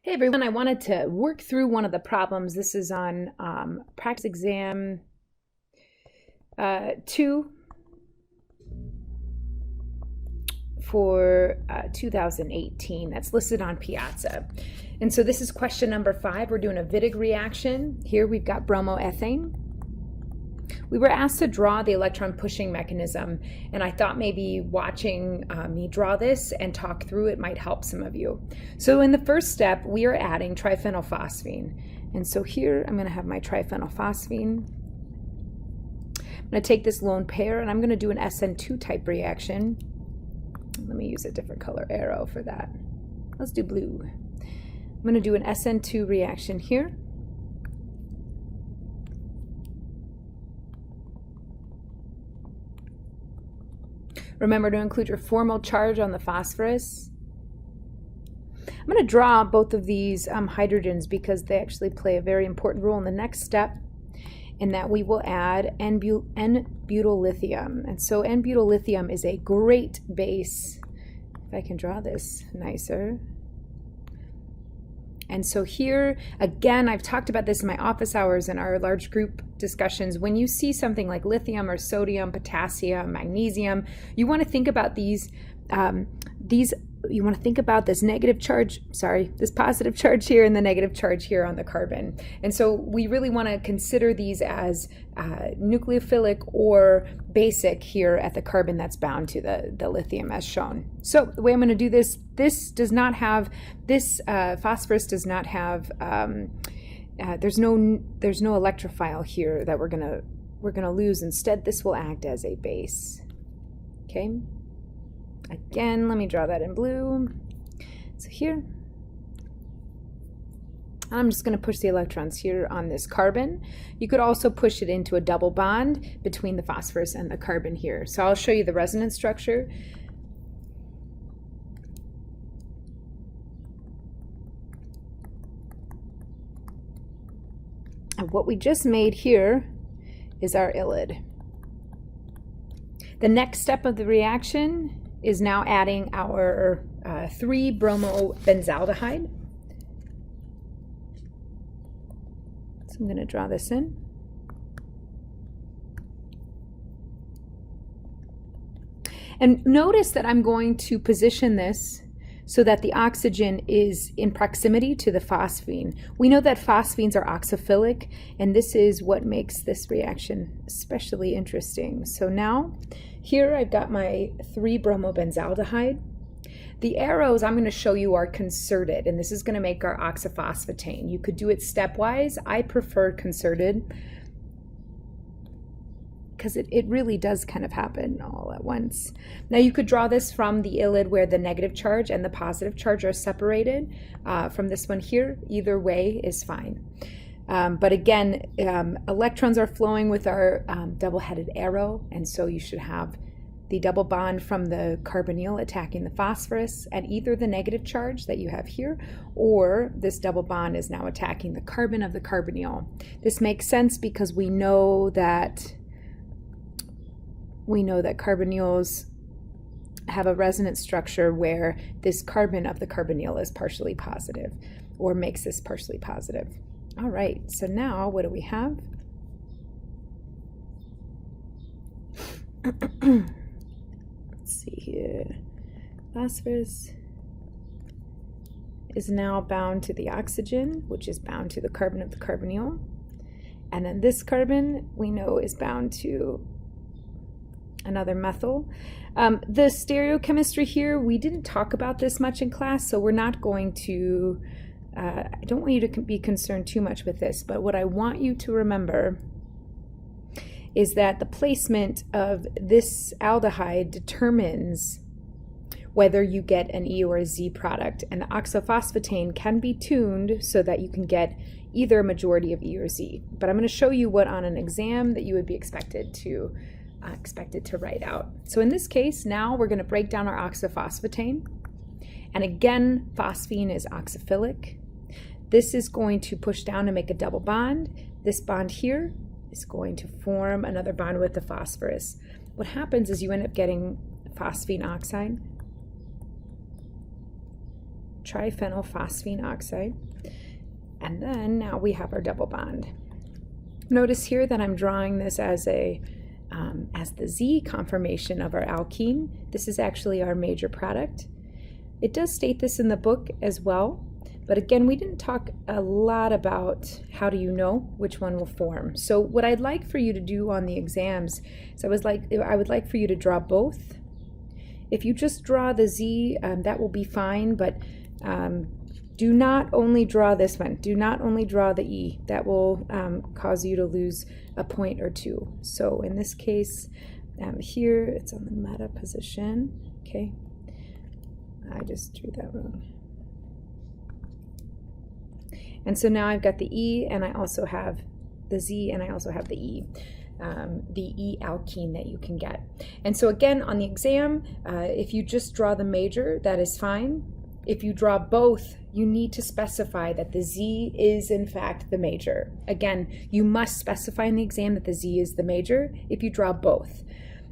Hey everyone, I wanted to work through one of the problems. This is on practice exam 2 for 2018. That's listed on Piazza. And so this is question number 5. We're doing a Wittig reaction. Here we've got bromoethane. We were asked to draw the electron pushing mechanism, and I thought maybe watching me draw this and talk through it might help some of you. So in the first step, we are adding triphenylphosphine. And so here I'm going to have my triphenylphosphine. I'm going to take this lone pair and I'm going to do an SN2 type reaction. Let me use a different color arrow for that. Let's do blue. I'm going to do an SN2 reaction here. Remember to include your formal charge on the phosphorus. I'm going to draw both of these hydrogens because they actually play a very important role in the next step, in that we will add N-butyllithium. And so N-butyllithium is a great base. If I can draw this nicer. And so here, again, I've talked about this in my office hours and our large group discussions. When you see something like lithium or sodium, potassium, magnesium, you want to think about you want to think about this negative charge, this positive charge here and the negative charge here on the carbon. And so we really want to consider these as nucleophilic or basic here at the carbon that's bound to the lithium as shown. So the way I'm going to do this, phosphorus does not have, there's no electrophile here that we're gonna lose. Instead, this will act as a base. Okay. Again, let me draw that in blue. So here, I'm just going to push the electrons here on this carbon. You could also push it into a double bond between the phosphorus and the carbon here. So I'll show you the resonance structure. And what we just made here is our ylide. The next step of the reaction is now adding our 3-bromobenzaldehyde. So I'm going to draw this in. And notice that I'm going to position this so that the oxygen is in proximity to the phosphine. We know that phosphines are oxophilic, and this is what makes this reaction especially interesting. So now, here I've got my 3-bromobenzaldehyde. The arrows I'm going to show you are concerted, and this is going to make our oxophosphate. You could do it stepwise. I prefer concerted because it really does kind of happen all at once. Now you could draw this from the ylide where the negative charge and the positive charge are separated from this one here. Either way is fine. But again, electrons are flowing with our double-headed arrow, and so you should have the double bond from the carbonyl attacking the phosphorus at either the negative charge that you have here, or this double bond is now attacking the carbon of the carbonyl. This makes sense because we know that carbonyls have a resonance structure where this carbon of the carbonyl is partially positive, or makes this partially positive. All right, so now what do we have? Let's see here. Phosphorus is now bound to the oxygen, which is bound to the carbon of the carbonyl. And then this carbon we know is bound to another methyl. The stereochemistry here, we didn't talk about this much in class, so we're not going to, I don't want you to be concerned too much with this, but what I want you to remember is that the placement of this aldehyde determines whether you get an E or a Z product, and the oxophosphate can be tuned so that you can get either a majority of E or Z. But I'm going to show you what on an exam that you would be expected to write out. So in this case, now we're going to break down our oxophosphate. And again, phosphine is oxophilic. This is going to push down to make a double bond. This bond here is going to form another bond with the phosphorus. What happens is you end up getting phosphine oxide. triphenylphosphine oxide. And then now we have our double bond. Notice here that I'm drawing this as the Z conformation of our alkene. This is actually our major product. It does state this in the book as well, but again, we didn't talk a lot about how do you know which one will form. So what I'd like for you to do on the exams is I would like for you to draw both. If you just draw the Z, that will be fine, but do not only draw this one. Do not only draw the E. That will cause you to lose a point or two. So in this case, here it's on the meta position. Okay, I just drew that wrong. And so now I've got the E, and I also have the Z, and I also have the E alkene that you can get. And so again, on the exam, if you just draw the major, that is fine. If you draw both, you need to specify that the Z is in fact the major. Again, you must specify in the exam that the Z is the major if you draw both.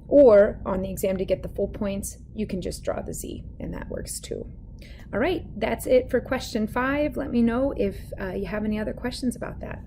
Or on the exam, to get the full points, you can just draw the Z, and that works too. All right, that's it for question 5. Let me know if you have any other questions about that.